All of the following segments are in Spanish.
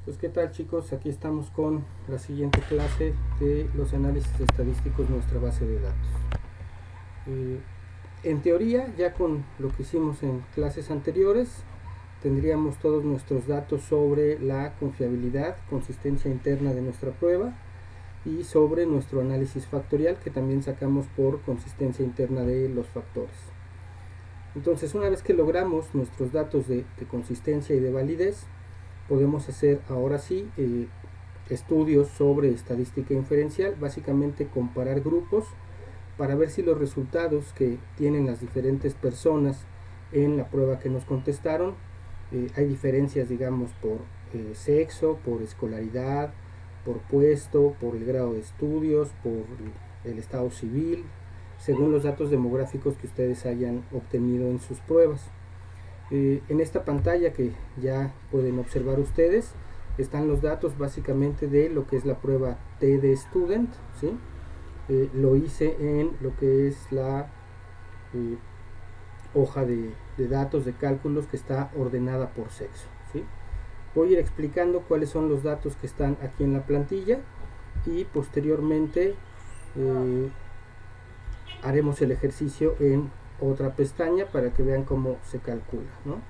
Pues qué tal, chicos, aquí estamos con la siguiente clase de los análisis estadísticos de nuestra base de datos. En teoría, ya con lo que hicimos en clases anteriores, tendríamos todos nuestros datos sobre la confiabilidad, consistencia interna de nuestra prueba y sobre nuestro análisis factorial, que también sacamos por consistencia interna de los factores. Entonces, una vez que logramos nuestros datos de consistencia y de validez, podemos hacer ahora sí estudios sobre estadística inferencial, básicamente comparar grupos para ver si los resultados que tienen las diferentes personas en la prueba que nos contestaron, hay diferencias, digamos, por sexo, por escolaridad, por puesto, por el grado de estudios, por el estado civil, según los datos demográficos que ustedes hayan obtenido en sus pruebas. En esta pantalla que ya pueden observar ustedes están los datos básicamente de lo que es la prueba TD Student, ¿sí? Lo hice en lo que es la hoja de datos de cálculos que está ordenada por sexo, ¿sí? Voy a ir explicando cuáles son los datos que están aquí en la plantilla y posteriormente haremos el ejercicio en otra pestaña para que vean cómo se calcula, ¿no?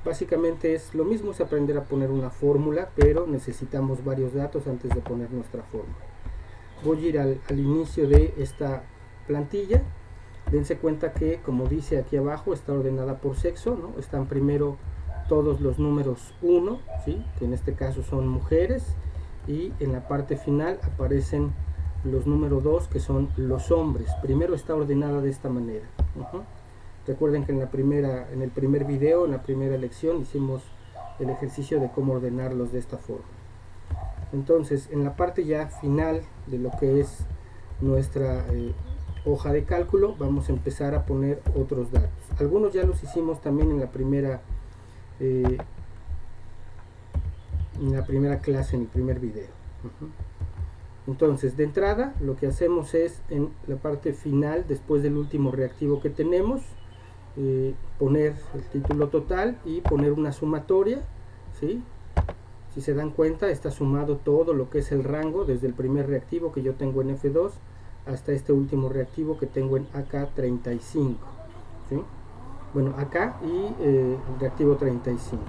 Básicamente es lo mismo, es aprender a poner una fórmula, pero necesitamos varios datos antes de poner nuestra fórmula. Voy a ir al inicio de esta plantilla. Dense cuenta que, como dice aquí abajo, está ordenada por sexo, ¿no? Están primero todos los números 1, ¿sí? Que en este caso son mujeres, y en la parte final aparecen los números 2, que son los hombres. Primero está ordenada de esta manera. Recuerden que en el primer video, en la primera lección, hicimos el ejercicio de cómo ordenarlos de esta forma. Entonces, en la parte ya final de lo que es nuestra hoja de cálculo, vamos a empezar a poner otros datos. Algunos ya los hicimos también en la primera clase, en el primer video. Entonces, de entrada, lo que hacemos es, en la parte final, después del último reactivo que tenemos, poner el título total y poner una sumatoria, ¿sí? Si se dan cuenta, está sumado todo lo que es el rango, desde el primer reactivo que yo tengo en F2 hasta este último reactivo que tengo en AK35, ¿sí? Bueno, acá y el reactivo 35.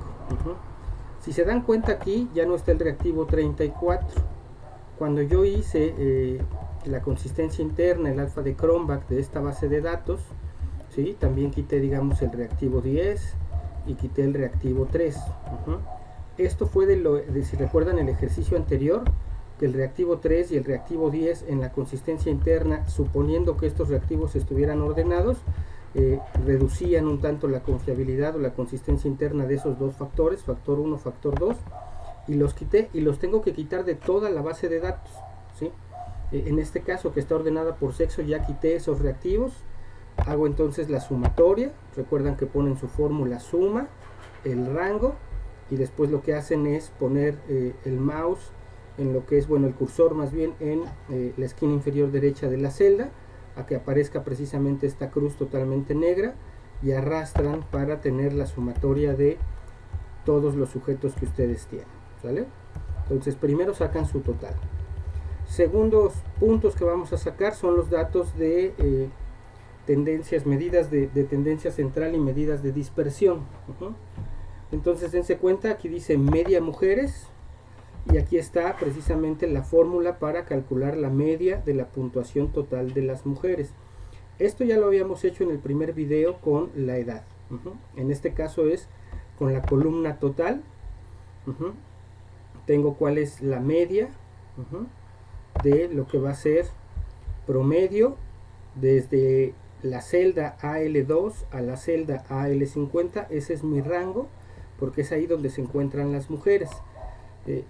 Si se dan cuenta, aquí ya no está el reactivo 34. Cuando yo hice la consistencia interna, el alfa de Cronbach de esta base de datos, ¿sí? También quité, digamos, el reactivo 10 y quité el reactivo 3. Esto fue si recuerdan el ejercicio anterior, que el reactivo 3 y el reactivo 10 en la consistencia interna, suponiendo que estos reactivos estuvieran ordenados, reducían un tanto la confiabilidad o la consistencia interna de esos dos factores, factor 1, factor 2, y los quité, y los tengo que quitar de toda la base de datos, ¿sí? En este caso, que está ordenada por sexo, ya quité esos reactivos. Hago entonces la sumatoria. Recuerdan que ponen su fórmula suma, el rango, y después lo que hacen es poner el mouse en lo que es, bueno, el cursor más bien en la esquina inferior derecha de la celda, a que aparezca precisamente esta cruz totalmente negra, y arrastran para tener la sumatoria de todos los sujetos que ustedes tienen, ¿sale? Entonces, primero sacan su total. Segundos puntos que vamos a sacar son los datos de tendencias, medidas de tendencia central y medidas de dispersión. Entonces, dense cuenta, aquí dice media mujeres, y aquí está precisamente la fórmula para calcular la media de la puntuación total de las mujeres. Esto ya lo habíamos hecho en el primer video con la edad. En este caso es con la columna total. Tengo cuál es la media de lo que va a ser promedio desde la celda AL2 a la celda AL50. Ese es mi rango, porque es ahí donde se encuentran las mujeres.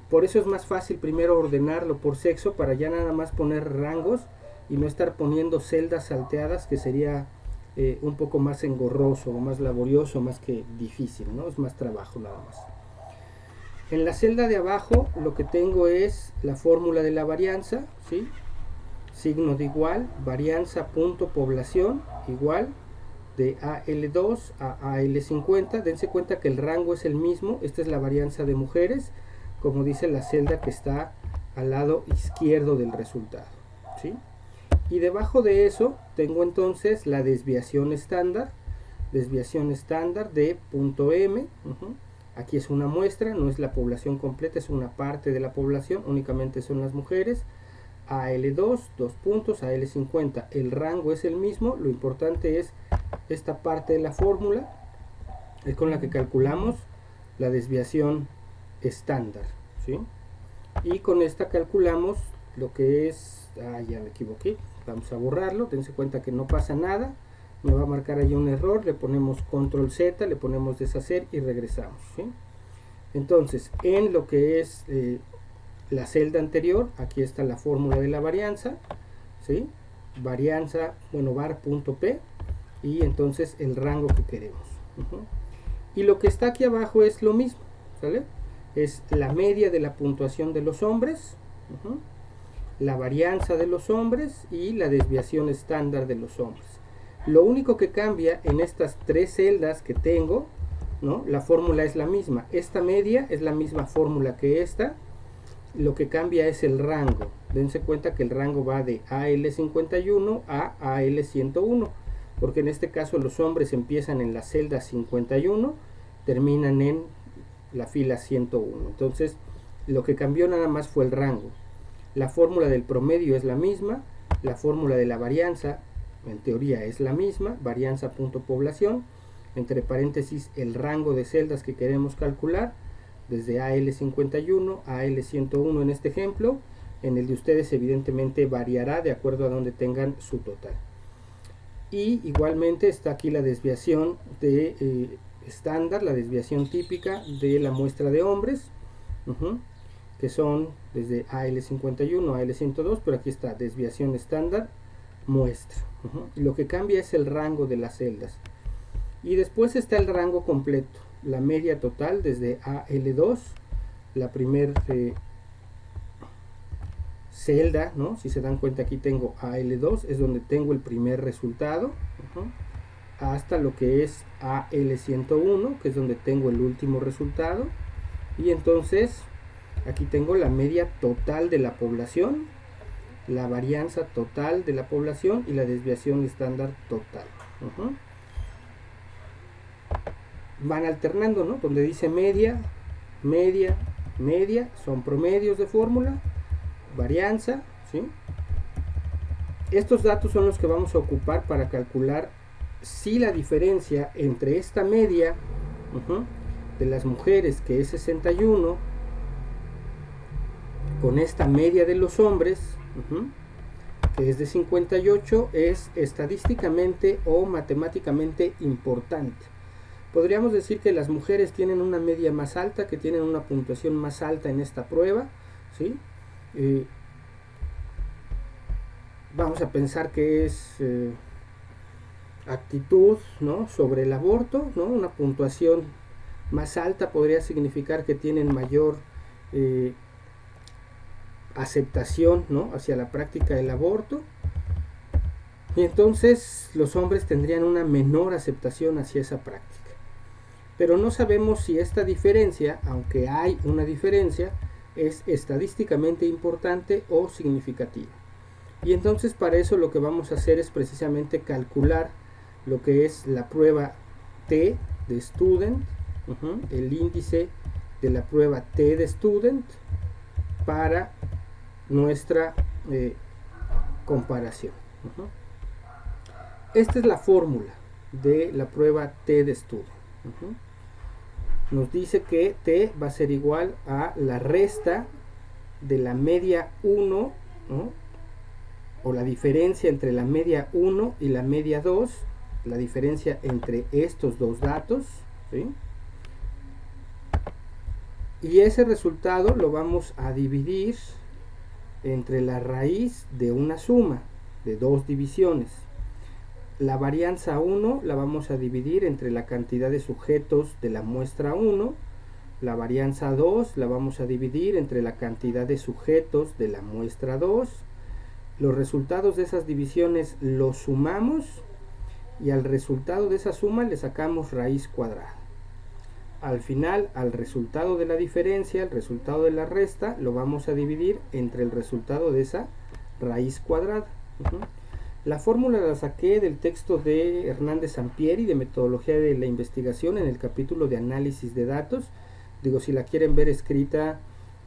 Por eso es más fácil primero ordenarlo por sexo, para ya nada más poner rangos y no estar poniendo celdas salteadas, que sería un poco más engorroso o más laborioso, más que difícil, ¿no? Es más trabajo nada más. En la celda de abajo lo que tengo es la fórmula de la varianza, ¿sí? Signo de igual, varianza punto población igual de AL2 a AL50. Dense cuenta que el rango es el mismo. Esta es la varianza de mujeres. como dice la celda que está al lado izquierdo del resultado, ¿sí? Y debajo de eso tengo entonces la desviación estándar de punto M. Aquí es una muestra, no es la población completa, es una parte de la población, únicamente son las mujeres. AL2, 2 puntos, AL50, el rango es el mismo, lo importante es esta parte de la fórmula, es con la que calculamos la desviación estándar, ¿sí? Y con esta calculamos lo que es, ya me equivoqué, vamos a borrarlo, dense cuenta que no pasa nada, me va a marcar ahí un error, le ponemos control Z, le ponemos deshacer y regresamos, ¿sí? Entonces, en lo que es la celda anterior, aquí está la fórmula de la varianza, ¿sí? Varianza, bueno, var.p, y entonces el rango que queremos. Y lo que está aquí abajo es lo mismo, ¿sale? Es la media de la puntuación de los hombres, la varianza de los hombres y la desviación estándar de los hombres. Lo único que cambia en estas tres celdas que tengo, ¿no? La fórmula es la misma. Esta media es la misma fórmula que esta. Lo que cambia es el rango. Dense cuenta que el rango va de AL51 a AL101, porque en este caso los hombres empiezan en la celda 51, terminan en la fila 101. Entonces, lo que cambió nada más fue el rango. La fórmula del promedio es la misma, la fórmula de la varianza en teoría es la misma, varianza.población, entre paréntesis el rango de celdas que queremos calcular, desde AL51 a AL101 en este ejemplo. En el de ustedes evidentemente variará de acuerdo a donde tengan su total. Y igualmente está aquí la desviación de estándar, la desviación típica de la muestra de hombres, que son desde AL51 a AL102, pero aquí está desviación estándar muestra. Lo que cambia es el rango de las celdas. Y después está el rango completo, la media total desde AL2, la primer celda, ¿no? Si se dan cuenta, aquí tengo AL2, es donde tengo el primer resultado, hasta lo que es AL101, que es donde tengo el último resultado. Y entonces aquí tengo la media total de la población, la varianza total de la población y la desviación estándar total. Van alternando, ¿no? Donde dice media, media, media, son promedios de fórmula, varianza, ¿sí? Estos datos son los que vamos a ocupar para calcular si la diferencia entre esta media de las mujeres, que es 61, con esta media de los hombres, que es de 58, es estadísticamente o matemáticamente importante. Podríamos decir que las mujeres tienen una media más alta, que tienen una puntuación más alta en esta prueba, ¿sí? Vamos a pensar que es actitud, ¿no?, sobre el aborto, ¿no? Una puntuación más alta podría significar que tienen mayor aceptación, ¿no?, hacia la práctica del aborto, y entonces los hombres tendrían una menor aceptación hacia esa práctica. Pero no sabemos si esta diferencia, aunque hay una diferencia, es estadísticamente importante o significativa. Y entonces para eso lo que vamos a hacer es precisamente calcular lo que es la prueba T de student, el índice de la prueba T de student para nuestra comparación. Esta es la fórmula de la prueba T de student. Nos dice que T va a ser igual a la resta de la media 1, ¿no?, o la diferencia entre la media 1 y la media 2, la diferencia entre estos dos datos, ¿sí? Y ese resultado lo vamos a dividir entre la raíz de una suma de dos divisiones. La varianza 1 la vamos a dividir entre la cantidad de sujetos de la muestra 1. La varianza 2 la vamos a dividir entre la cantidad de sujetos de la muestra 2. Los resultados de esas divisiones los sumamos y al resultado de esa suma le sacamos raíz cuadrada. al final, al resultado de la diferencia, el resultado de la resta, lo vamos a dividir entre el resultado de esa raíz cuadrada. La fórmula la saqué del texto de Hernández Sampieri de metodología de la investigación en el capítulo de análisis de datos. Digo, si la quieren ver escrita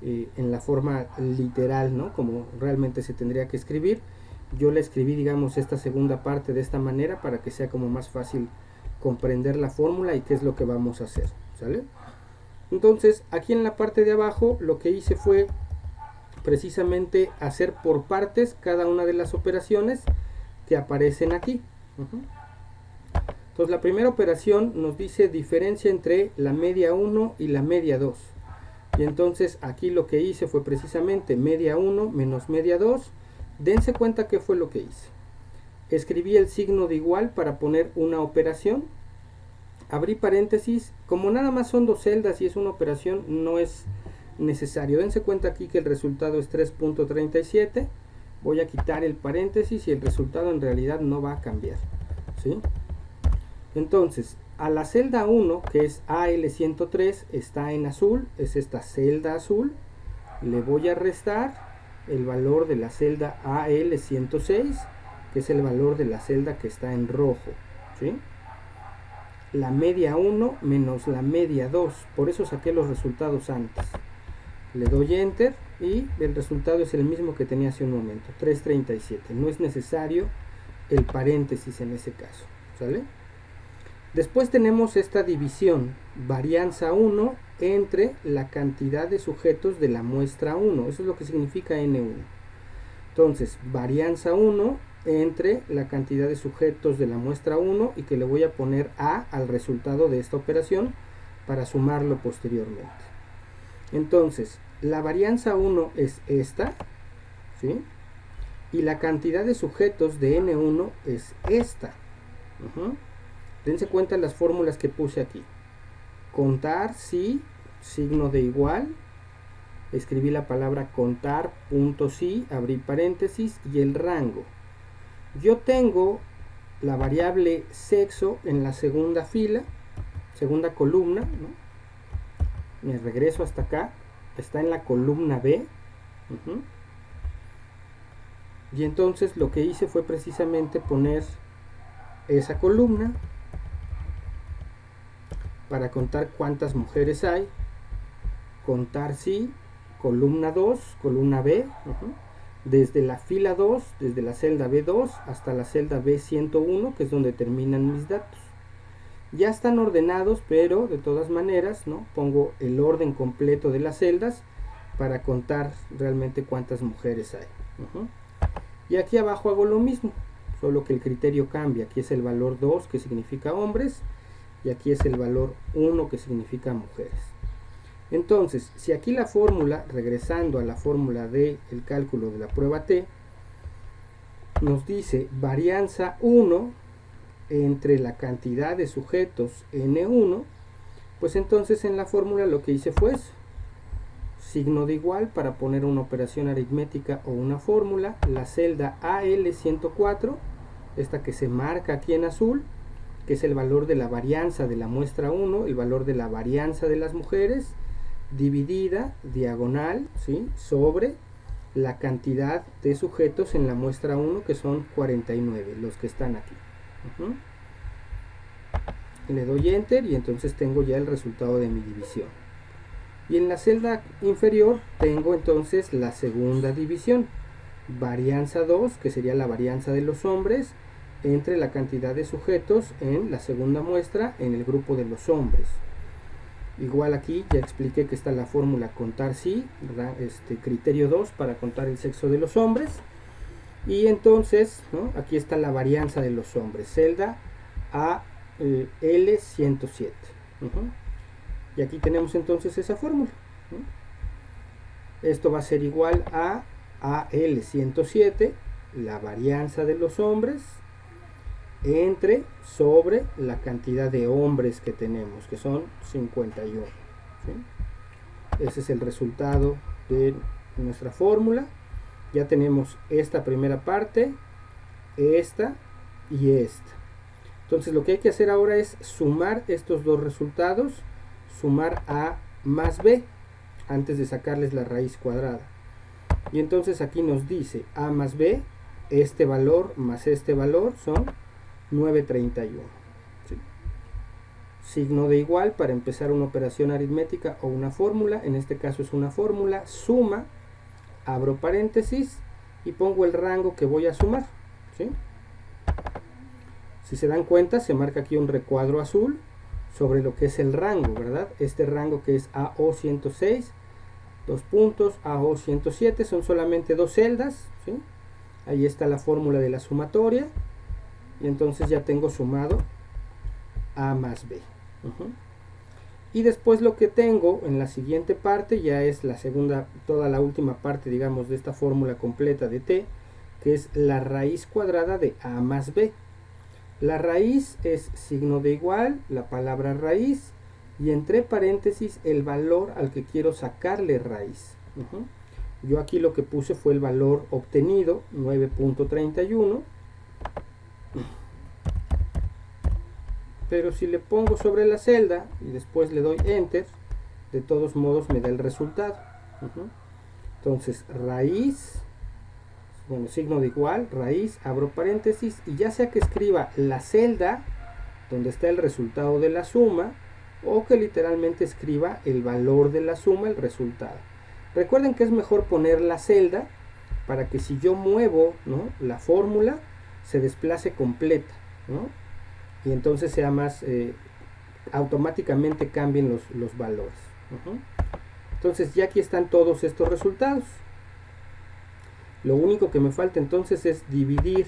en la forma literal, ¿no? Como realmente se tendría que escribir, yo la escribí, digamos, esta segunda parte de esta manera para que sea como más fácil comprender la fórmula y qué es lo que vamos a hacer, ¿sale? Entonces, aquí en la parte de abajo lo que hice fue precisamente hacer por partes cada una de las operaciones que aparecen aquí. Entonces, la primera operación nos dice diferencia entre la media 1 y la media 2. Y entonces aquí lo que hice fue precisamente media 1 menos media 2. Dense cuenta qué fue lo que hice. Escribí el signo de igual para poner una operación. Abrí paréntesis. Como nada más son dos celdas y es una operación, no es necesario. Dense cuenta aquí que el resultado es 3.37. Voy a quitar el paréntesis y el resultado en realidad no va a cambiar, ¿sí? Entonces, a la celda 1, que es AL103, está en azul, es esta celda azul. Le voy a restar el valor de la celda AL106, que es el valor de la celda que está en rojo, ¿sí? La media 1 menos la media 2, por eso saqué los resultados antes. Le doy enter y el resultado es el mismo que tenía hace un momento, 337. No es necesario el paréntesis en ese caso, ¿sale? Después tenemos esta división, varianza 1 entre la cantidad de sujetos de la muestra 1. Eso es lo que significa N1. Entonces, varianza 1 entre la cantidad de sujetos de la muestra 1 y que le voy a poner A al resultado de esta operación para sumarlo posteriormente. Entonces, la varianza 1 es esta, ¿sí? Y la cantidad de sujetos de N1 es esta. Dense cuenta de las fórmulas que puse aquí. Contar si, signo de igual. Escribí la palabra contar, punto si, abrí paréntesis y el rango. Yo tengo la variable sexo en la segunda fila, segunda columna, ¿no? Me regreso hasta acá, está en la columna B. Y entonces lo que hice fue precisamente poner esa columna para contar cuántas mujeres hay, contar si, columna 2, columna B, desde la fila 2, desde la celda B2 hasta la celda B101, que es donde terminan mis datos. Ya están ordenados, pero de todas maneras, ¿no? Pongo el orden completo de las celdas para contar realmente cuántas mujeres hay. Y aquí abajo hago lo mismo, solo que el criterio cambia. Aquí es el valor 2, que significa hombres, y aquí es el valor 1, que significa mujeres. Entonces, si aquí la fórmula, regresando a la fórmula del cálculo de la prueba T, nos dice varianza 1 entre la cantidad de sujetos N1, pues entonces en la fórmula lo que hice fue eso. Signo de igual para poner una operación aritmética o una fórmula, la celda AL104, esta que se marca aquí en azul, que es el valor de la varianza de la muestra 1, el valor de la varianza de las mujeres, dividida, diagonal, ¿sí?, sobre la cantidad de sujetos en la muestra 1, que son 49, los que están aquí. Le doy enter y entonces tengo ya el resultado de mi división. Y en la celda inferior tengo entonces la segunda división, varianza 2, que sería la varianza de los hombres, entre la cantidad de sujetos en la segunda muestra en el grupo de los hombres. Igual aquí ya expliqué que está la fórmula contar si, criterio 2 para contar el sexo de los hombres. Y entonces, ¿no?, aquí está la varianza de los hombres, celda AL107. Y aquí tenemos entonces esa fórmula. Esto va a ser igual a AL107, la varianza de los hombres, entre sobre la cantidad de hombres que tenemos, que son 51. ¿Sí? Ese es el resultado de nuestra fórmula. Ya tenemos esta primera parte, esta y esta. Entonces lo que hay que hacer ahora es sumar estos dos resultados, sumar a más b antes de sacarles la raíz cuadrada. Y entonces aquí nos dice a más b, este valor más este valor son 931. ¿Sí? Signo de igual para empezar una operación aritmética o una fórmula. En este caso es una fórmula. Suma, abro paréntesis y pongo el rango que voy a sumar. ¿Sí? Si se dan cuenta, se marca aquí un recuadro azul sobre lo que es el rango, ¿verdad? Este rango que es AO106, dos puntos, AO107, son solamente dos celdas, ¿sí? Ahí está la fórmula de la sumatoria, y entonces ya tengo sumado A más B. Y después lo que tengo en la siguiente parte ya es la segunda, toda la última parte, digamos, de esta fórmula completa de T, que es la raíz cuadrada de A más B. La raíz es signo de igual, la palabra raíz, y entre paréntesis el valor al que quiero sacarle raíz. Yo aquí lo que puse fue el valor obtenido, 9.31. Pero si le pongo sobre la celda y después le doy enter, de todos modos me da el resultado. Entonces raíz, bueno, signo de igual, raíz, abro paréntesis, y ya sea que escriba la celda donde está el resultado de la suma, o que literalmente escriba el valor de la suma, el resultado. Recuerden que es mejor poner la celda para que si yo muevo, ¿no?, la fórmula, se desplace completa, ¿no?, y entonces sea más, automáticamente cambien los valores. Entonces ya aquí están todos estos resultados. Lo único que me falta entonces es dividir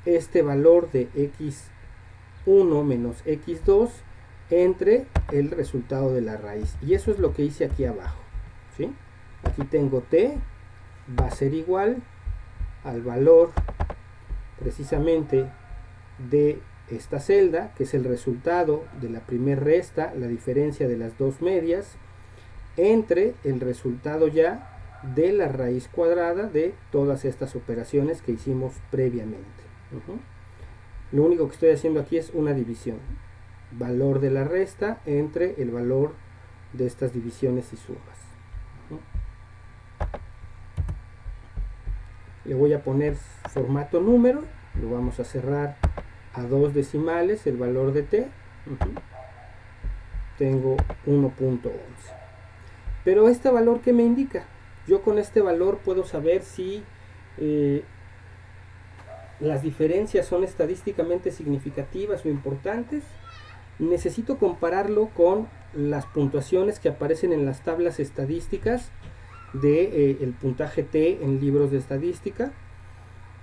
este valor de x1 menos x2 entre el resultado de la raíz. Y eso es lo que hice aquí abajo. ¿Sí? Aquí tengo t, va a ser igual al valor precisamente de esta celda, que es el resultado de la primera resta, la diferencia de las dos medias, entre el resultado ya de la raíz cuadrada de todas estas operaciones que hicimos previamente. Lo único que estoy haciendo aquí es una división. Valor de la resta entre el valor de estas divisiones y sumas. Le voy a poner formato número, lo vamos a cerrar a 2 decimales, el valor de t. Tengo 1.11. Pero este valor, ¿qué me indica? Yo con este valor puedo saber si las diferencias son estadísticamente significativas o importantes. Necesito compararlo con las puntuaciones que aparecen en las tablas estadísticas de el puntaje T en libros de estadística,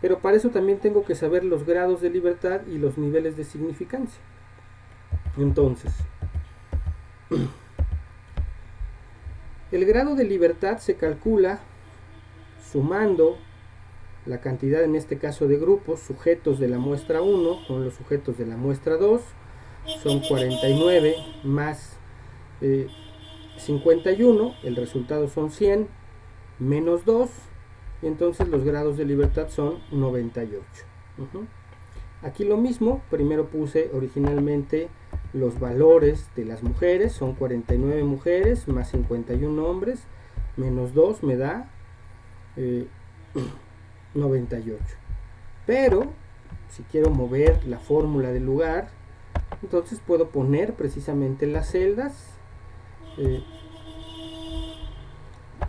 pero para eso también tengo que saber los grados de libertad y los niveles de significancia. Entonces, el grado de libertad se calcula sumando la cantidad, en este caso, de grupos sujetos de la muestra 1 con los sujetos de la muestra 2. Son 49 más 51, el resultado son 100 menos 2, y entonces los grados de libertad son 98. Aquí lo mismo, primero puse originalmente los valores de las mujeres, son 49 mujeres más 51 hombres, menos 2 me da 98. Pero si quiero mover la fórmula del lugar, entonces puedo poner precisamente las celdas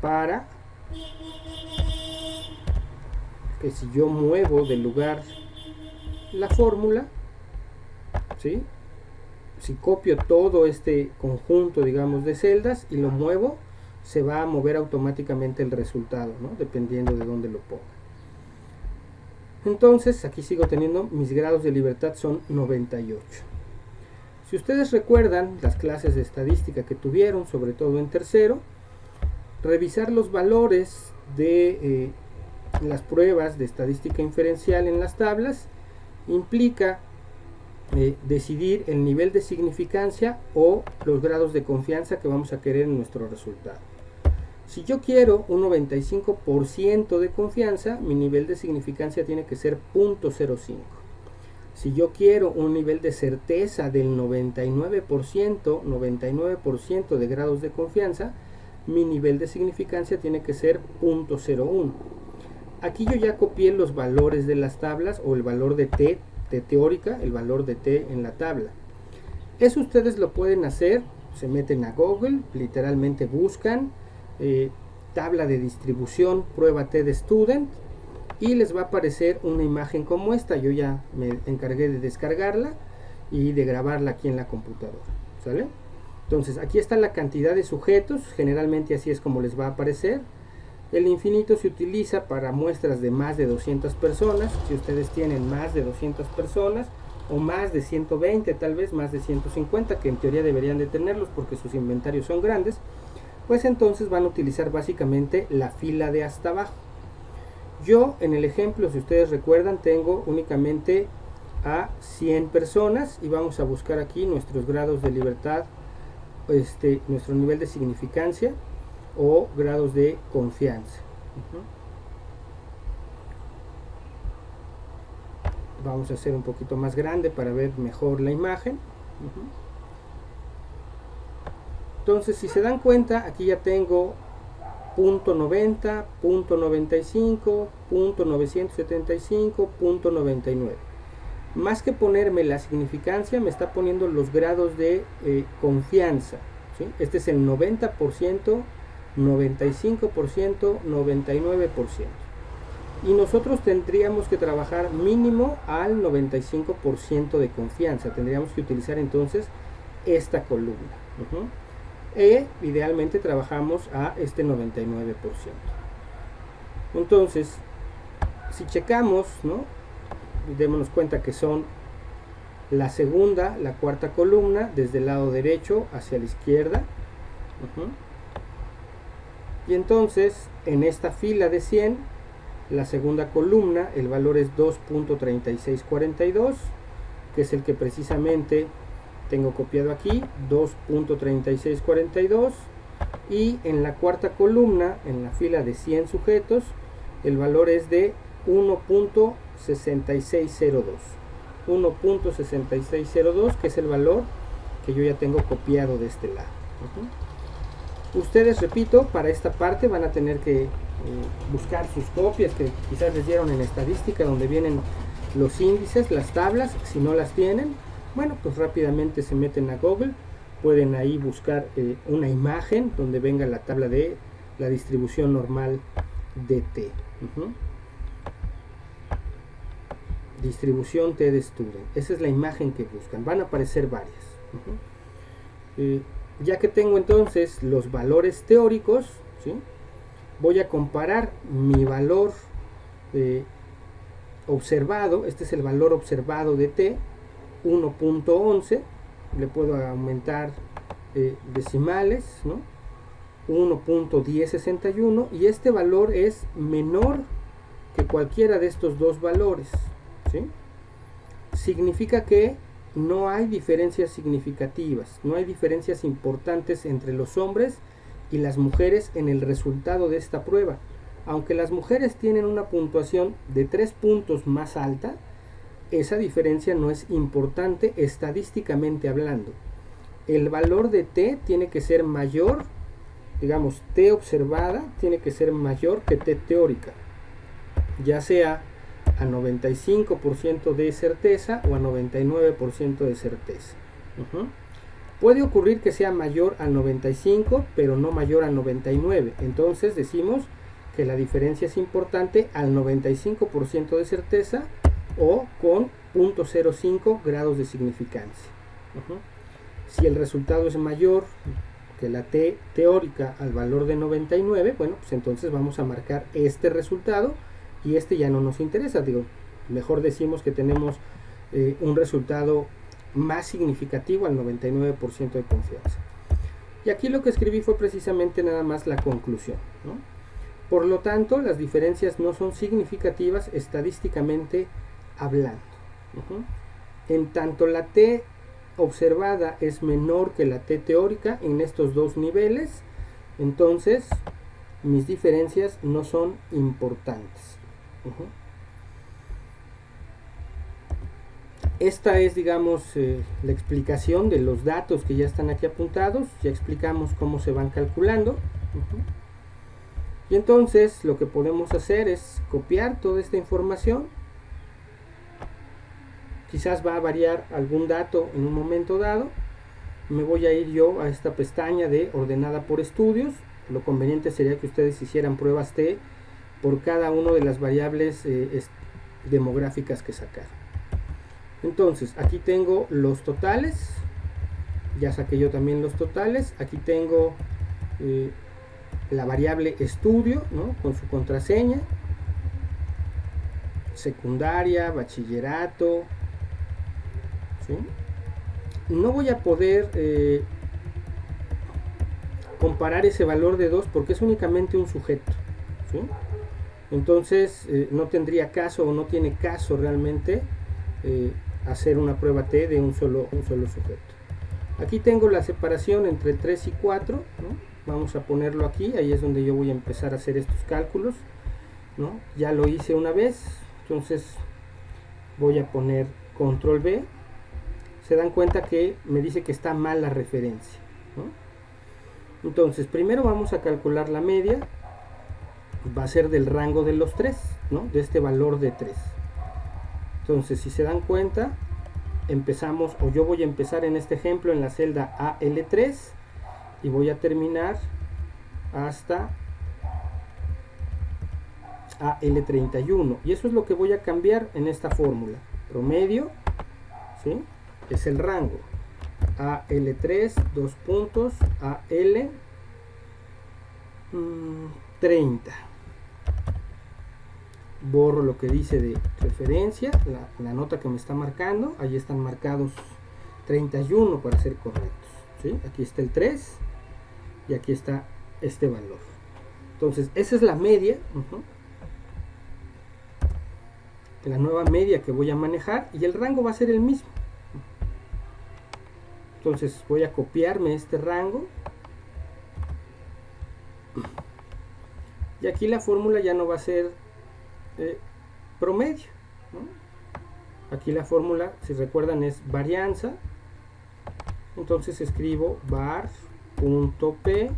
para que si yo muevo del lugar la fórmula, ¿sí?, si copio todo este conjunto, digamos, de celdas y lo muevo, se va a mover automáticamente el resultado, ¿no?, dependiendo de dónde lo ponga. Entonces aquí sigo teniendo mis grados de libertad son 98. Si ustedes recuerdan las clases de estadística que tuvieron, sobre todo en tercero, revisar los valores de las pruebas de estadística inferencial en las tablas implica decidir el nivel de significancia o los grados de confianza que vamos a querer en nuestro resultado. Si yo quiero un 95% de confianza, mi nivel de significancia tiene que ser 0.05. Si yo quiero un nivel de certeza del 99% de grados de confianza, mi nivel de significancia tiene que ser 0.01. Aquí yo ya copié los valores de las tablas, o el valor de T teórica, el valor de T en la tabla. Eso ustedes lo pueden hacer, se meten a Google, literalmente buscan tabla de distribución, prueba T de Student, y les va a aparecer una imagen como esta. Yo ya me encargué de descargarla y de grabarla aquí en la computadora, ¿sale? Entonces aquí está la cantidad de sujetos, generalmente así es como les va a aparecer. El infinito se utiliza para muestras de más de 200 personas. Si ustedes tienen más de 200 personas, o más de 120, tal vez más de 150, que en teoría deberían de tenerlos porque sus inventarios son grandes, pues entonces van a utilizar básicamente la fila de hasta abajo. Yo en el ejemplo, si ustedes recuerdan, tengo únicamente a 100 personas y vamos a buscar aquí nuestros grados de libertad, nuestro nivel de significancia o grados de confianza. Vamos a hacer un poquito más grande para ver mejor la imagen. Entonces, si se dan cuenta, aquí ya tengo .90, .95, .975, .99. Más que ponerme la significancia, me está poniendo los grados de confianza, ¿sí? Este es el 90%, 95%, 99%. Y nosotros tendríamos que trabajar mínimo al 95% de confianza. Tendríamos que utilizar entonces esta columna. Idealmente trabajamos a este 99%. Entonces, si checamos, ¿no? Démonos cuenta que son la segunda, la cuarta columna, desde el lado derecho hacia la izquierda. Y entonces, en esta fila de 100, la segunda columna, el valor es 2.3642, que es el que precisamente tengo copiado aquí, 2.3642, y en la cuarta columna, en la fila de 100 sujetos, el valor es de 1.6602, 1.6602, que es el valor que yo ya tengo copiado de este lado. Ustedes, repito, para esta parte van a tener que buscar sus copias que quizás les dieron en estadística, donde vienen los índices, las tablas. Si no las tienen, bueno, pues rápidamente se meten a Google, pueden ahí buscar una imagen donde venga la tabla de la distribución normal de T. Distribución T de Student, esa es la imagen que buscan, van a aparecer varias. Ya que tengo entonces los valores teóricos, ¿sí? Voy a comparar mi valor observado. Este es el valor observado de T, 1.11, le puedo aumentar decimales, ¿no? 1.1061, y este valor es menor que cualquiera de estos dos valores, ¿sí? Significa que no hay diferencias significativas, no hay diferencias importantes entre los hombres y las mujeres en el resultado de esta prueba. Aunque las mujeres tienen una puntuación de 3 puntos más alta, esa diferencia no es importante estadísticamente hablando. El valor de T tiene que ser mayor, digamos, T observada tiene que ser mayor que T teórica, ya sea a 95% de certeza o a 99% de certeza. Puede ocurrir que sea mayor al 95, pero no mayor al 99. Entonces decimos que la diferencia es importante al 95% de certeza o con 0.05 grados de significancia. Si el resultado es mayor que la T teórica al valor de 99, bueno, pues entonces vamos a marcar este resultado y este ya no nos interesa. Digo, mejor decimos que tenemos un resultado más significativo al 99% de confianza. Y aquí lo que escribí fue precisamente nada más la conclusión, ¿no? Por lo tanto, las diferencias no son significativas estadísticamente hablando. En tanto la T observada es menor que la T teórica en estos dos niveles, entonces mis diferencias no son importantes. Esta es, digamos, la explicación de los datos que ya están aquí apuntados. Ya explicamos cómo se van calculando. Y entonces lo que podemos hacer es copiar toda esta información. Quizás va a variar algún dato en un momento dado. Me voy a ir yo a esta pestaña de ordenada por estudios. Lo conveniente sería que ustedes hicieran pruebas T por cada una de las variables demográficas que sacaron. Entonces, aquí tengo los totales. Ya saqué yo también los totales. Aquí tengo la variable estudio, ¿no?, con su contraseña. Secundaria, bachillerato. ¿Sí? No voy a poder comparar ese valor de 2 porque es únicamente un sujeto. ¿Sí? Entonces, no tendría caso o no tiene caso realmente hacer una prueba T de un solo sujeto. Aquí tengo la separación entre 3 y 4, ¿no? Vamos a ponerlo aquí, ahí es donde yo voy a empezar a hacer estos cálculos, ¿no? Ya lo hice una vez, entonces voy a poner control B. Se dan cuenta que me dice que está mal la referencia, ¿no? Entonces primero vamos a calcular la media. Va a ser del rango de los 3, ¿no?, de este valor de 3. Entonces, si se dan cuenta, empezamos, o yo voy a empezar en este ejemplo en la celda AL3 y voy a terminar hasta AL31. Y eso es lo que voy a cambiar en esta fórmula. Promedio, ¿sí?, es el rango. AL3, 2 puntos, AL30. Borro lo que dice de referencia, la nota que me está marcando. Ahí están marcados 31 para ser correctos, ¿sí? Aquí está el 3 y aquí está este valor. Entonces esa es la media, la nueva media que voy a manejar, y el rango va a ser el mismo. Entonces voy a copiarme este rango y aquí la fórmula ya no va a ser promedio, ¿no? Aquí la fórmula, si recuerdan, es varianza. Entonces escribo var.p,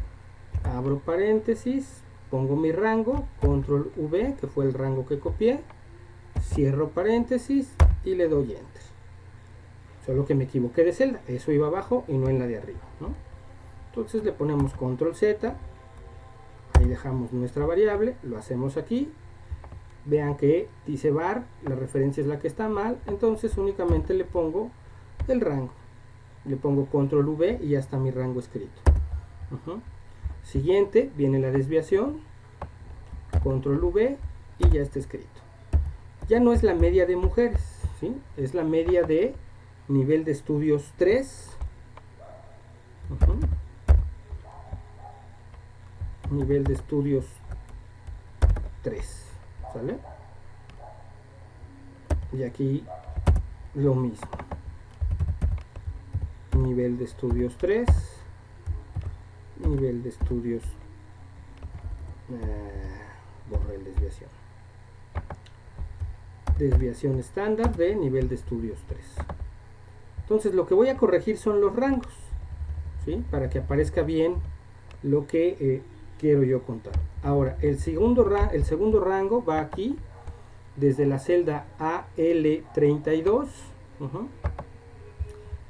abro paréntesis, pongo mi rango, control V, que fue el rango que copié, cierro paréntesis y le doy enter. Solo que me equivoqué de celda, eso iba abajo y no en la de arriba, ¿no? Entonces le ponemos control Z, ahí dejamos nuestra variable, lo hacemos aquí. Vean que dice var, la referencia es la que está mal, entonces únicamente le pongo el rango. Le pongo control V y ya está mi rango escrito. Siguiente, viene la desviación, control V y ya está escrito. Ya no es la media de mujeres, ¿sí?, es la media de nivel de estudios 3. Nivel de estudios 3. ¿Sale? Y aquí lo mismo. Nivel de estudios 3. Nivel de estudios... borré el desviación. Desviación estándar de nivel de estudios 3. Entonces lo que voy a corregir son los rangos, ¿sí?, para que aparezca bien lo que quiero yo contar. Ahora, el segundo rango va aquí, desde la celda AL32,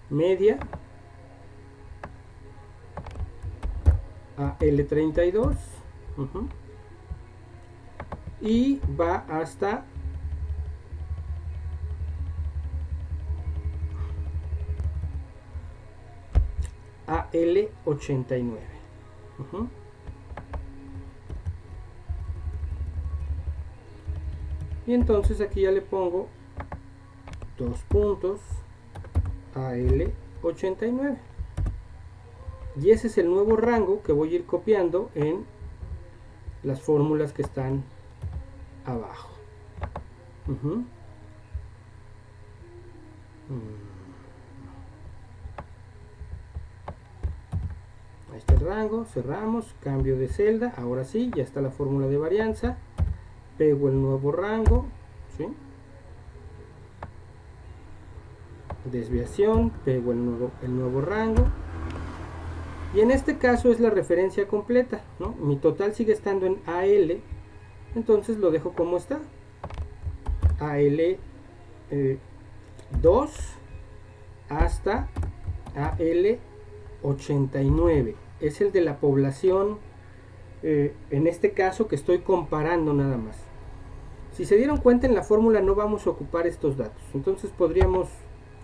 media, AL32, y va hasta AL89. Y entonces aquí ya le pongo 2 puntos AL89. Y ese es el nuevo rango que voy a ir copiando en las fórmulas que están abajo. Ahí está el rango, cerramos, cambio de celda, ahora sí, ya está la fórmula de varianza, pego el nuevo rango, ¿sí?, desviación, pego el nuevo rango, y en este caso es la referencia completa, ¿no? Mi total sigue estando en AL, entonces lo dejo como está, AL 2 hasta AL 89, es el de la población, en este caso que estoy comparando nada más. Si se dieron cuenta, en la fórmula no vamos a ocupar estos datos, entonces podríamos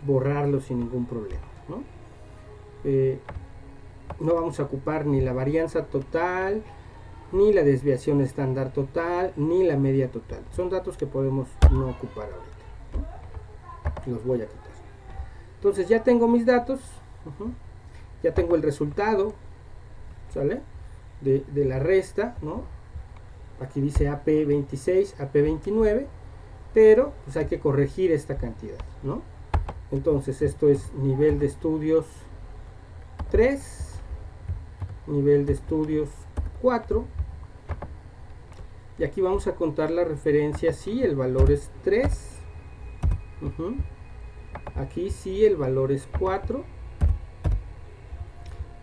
borrarlos sin ningún problema, ¿no? No vamos a ocupar ni la varianza total, ni la desviación estándar total, ni la media total. Son datos que podemos no ocupar ahorita, ¿no? Los voy a quitar. Entonces ya tengo mis datos, ya tengo el resultado, ¿sale? De la resta, ¿no? Aquí dice AP26, AP29, pero pues hay que corregir esta cantidad, ¿no? Entonces esto es nivel de estudios 3, nivel de estudios 4, y aquí vamos a contar la referencia. Si el valor es 3, aquí sí el valor es 4,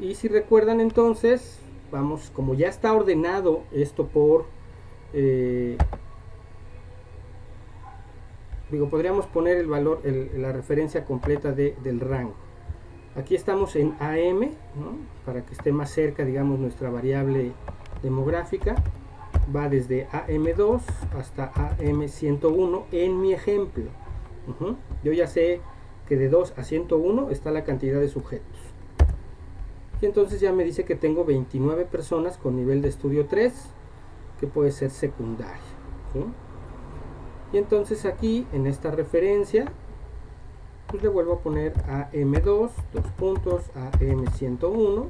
y si recuerdan, entonces vamos, como ya está ordenado esto por podríamos poner el valor, la referencia completa del rango. Aquí estamos en AM, ¿no? Para que esté más cerca, digamos, nuestra variable demográfica. Va desde AM2 hasta AM101 en mi ejemplo. Yo ya sé que de 2 a 101 está la cantidad de sujetos. Y entonces ya me dice que tengo 29 personas con nivel de estudio 3, que puede ser secundaria, ¿sí? Y entonces aquí, en esta referencia, pues le vuelvo a poner AM2, 2 puntos, AM101,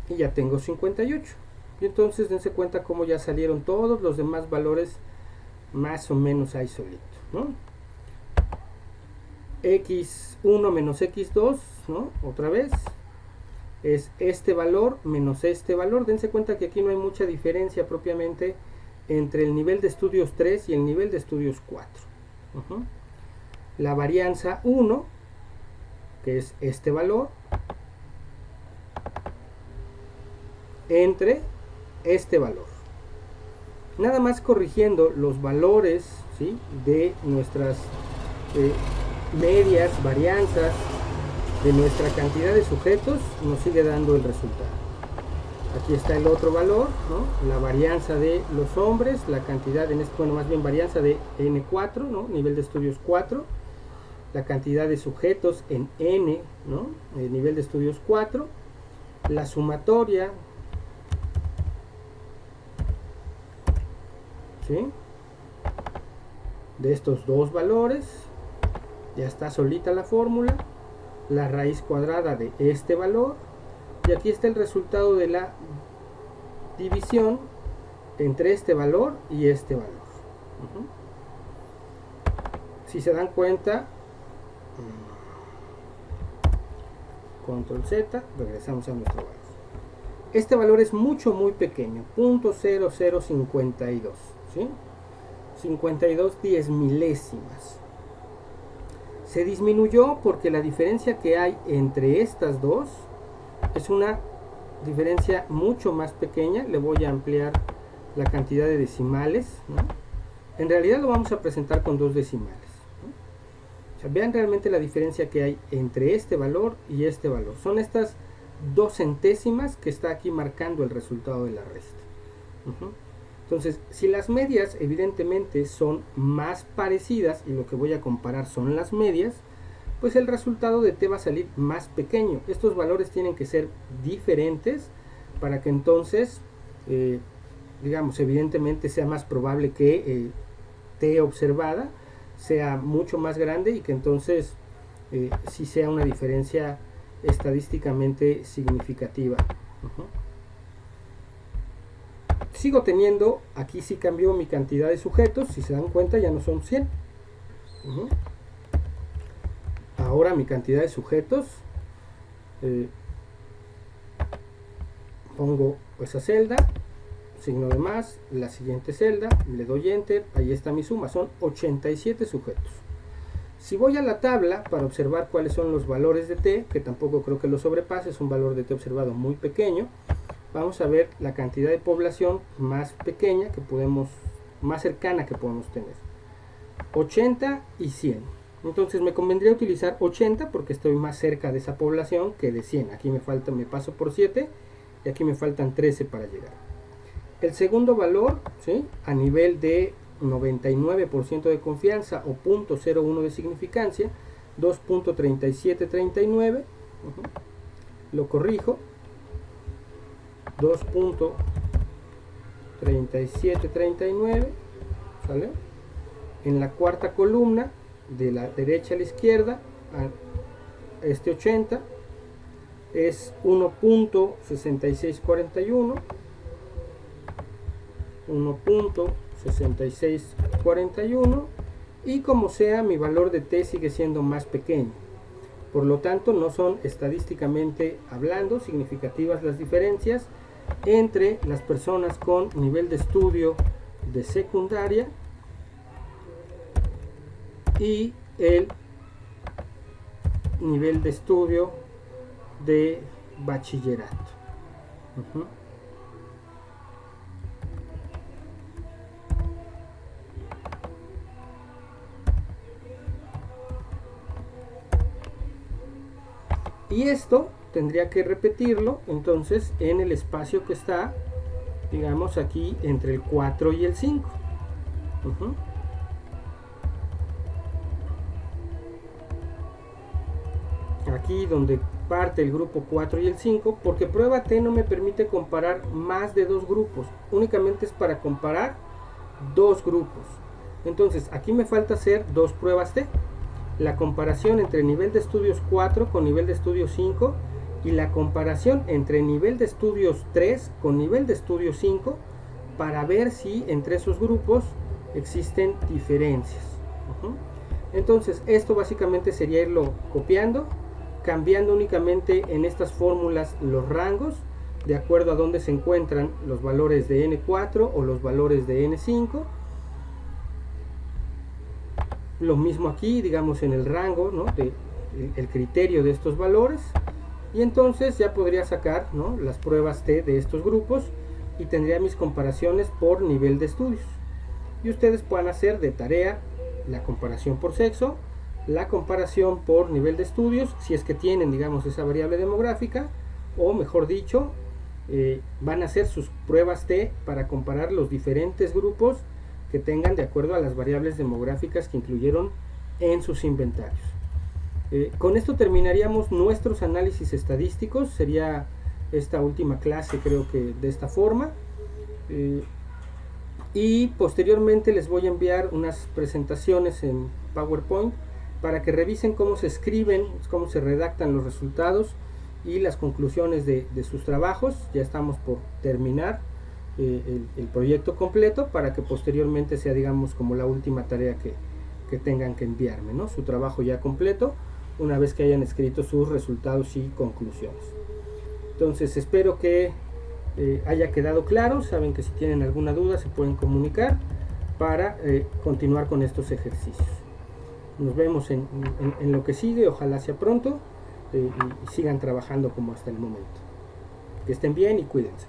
y ya tengo 58. Y entonces dense cuenta cómo ya salieron todos los demás valores más o menos ahí solito, ¿no? X1 menos X2, ¿no? Otra vez es este valor menos este valor. Dense cuenta que aquí no hay mucha diferencia propiamente entre el nivel de estudios 3 y el nivel de estudios 4. La varianza 1, que es este valor, entre este valor. Nada más corrigiendo los valores, ¿sí?, de nuestras medias, varianzas, de nuestra cantidad de sujetos, nos sigue dando el resultado. Aquí está el otro valor, ¿no? La varianza de los hombres, la cantidad, bueno, más bien varianza de N4, ¿no? Nivel de estudios 4, la cantidad de sujetos en N, ¿no? El nivel de estudios 4, la sumatoria, ¿sí?, de estos dos valores. Ya está solita la fórmula, la raíz cuadrada de este valor, y aquí está el resultado de la división entre este valor y este valor. Si se dan cuenta, control Z, regresamos a nuestro valor. Este valor es muy pequeño, 0.0052, ¿sí? 52 diez milésimas. Se disminuyó porque la diferencia que hay entre estas dos es una diferencia mucho más pequeña. Le voy a ampliar la cantidad de decimales, ¿no? En realidad lo vamos a presentar con dos decimales, ¿no? O sea, vean realmente la diferencia que hay entre este valor y este valor. Son estas 2 centésimas que está aquí marcando el resultado de la resta. Entonces, si las medias evidentemente son más parecidas y lo que voy a comparar son las medias, pues el resultado de T va a salir más pequeño. Estos valores tienen que ser diferentes para que entonces, digamos, evidentemente sea más probable que T observada sea mucho más grande y que entonces sí sea una diferencia estadísticamente significativa. Sigo teniendo, aquí sí cambió mi cantidad de sujetos, si se dan cuenta ya no son 100. Ahora mi cantidad de sujetos, pongo esa celda, signo de más, la siguiente celda, le doy enter, ahí está mi suma, son 87 sujetos. Si voy a la tabla para observar cuáles son los valores de t, que tampoco creo que lo sobrepase, es un valor de t observado muy pequeño, vamos a ver la cantidad de población más pequeña que podemos, más cercana que podemos tener. 80 y 100. Entonces me convendría utilizar 80 porque estoy más cerca de esa población que de 100. Aquí me paso por 7 y aquí me faltan 13 para llegar. El segundo valor, ¿sí?, a nivel de 99% de confianza o 0.01 de significancia, 2.3739, lo corrijo, 2.3739, ¿sale? En la cuarta columna, de la derecha a la izquierda, a este 80, es 1.6641, 1.6641, y como sea, mi valor de t sigue siendo más pequeño. Por lo tanto, no son estadísticamente hablando significativas las diferencias entre las personas con nivel de estudio de secundaria y el nivel de estudio de bachillerato. Y esto tendría que repetirlo entonces en el espacio que está, digamos, aquí entre el 4 y el 5. Aquí donde parte el grupo 4 y el 5, porque prueba T no me permite comparar más de dos grupos, únicamente es para comparar dos grupos. Entonces aquí me falta hacer dos pruebas T, la comparación entre nivel de estudios 4 con nivel de estudios 5 y la comparación entre nivel de estudios 3 con nivel de estudios 5 para ver si entre esos grupos existen diferencias. Entonces esto básicamente sería irlo copiando, cambiando únicamente en estas fórmulas los rangos de acuerdo a donde se encuentran los valores de N4 o los valores de N5. Lo mismo aquí, digamos, en el rango, ¿no?, el criterio de estos valores, y entonces ya podría sacar, ¿no?, las pruebas T de estos grupos y tendría mis comparaciones por nivel de estudios. Y ustedes puedan hacer de tarea la comparación por sexo, la comparación por nivel de estudios, si es que tienen, digamos, esa variable demográfica, o mejor dicho, van a hacer sus pruebas T para comparar los diferentes grupos que tengan de acuerdo a las variables demográficas que incluyeron en sus inventarios. Con esto terminaríamos nuestros análisis estadísticos. Sería esta última clase, creo que de esta forma, y posteriormente les voy a enviar unas presentaciones en PowerPoint para que revisen cómo se escriben, cómo se redactan los resultados y las conclusiones de sus trabajos. Ya estamos por terminar el proyecto completo para que posteriormente sea, digamos, como la última tarea que tengan que enviarme, ¿no?, su trabajo ya completo, una vez que hayan escrito sus resultados y conclusiones. Entonces espero que haya quedado claro. Saben que si tienen alguna duda se pueden comunicar para continuar con estos ejercicios. Nos vemos en lo que sigue, ojalá sea pronto, y sigan trabajando como hasta el momento. Que estén bien y cuídense.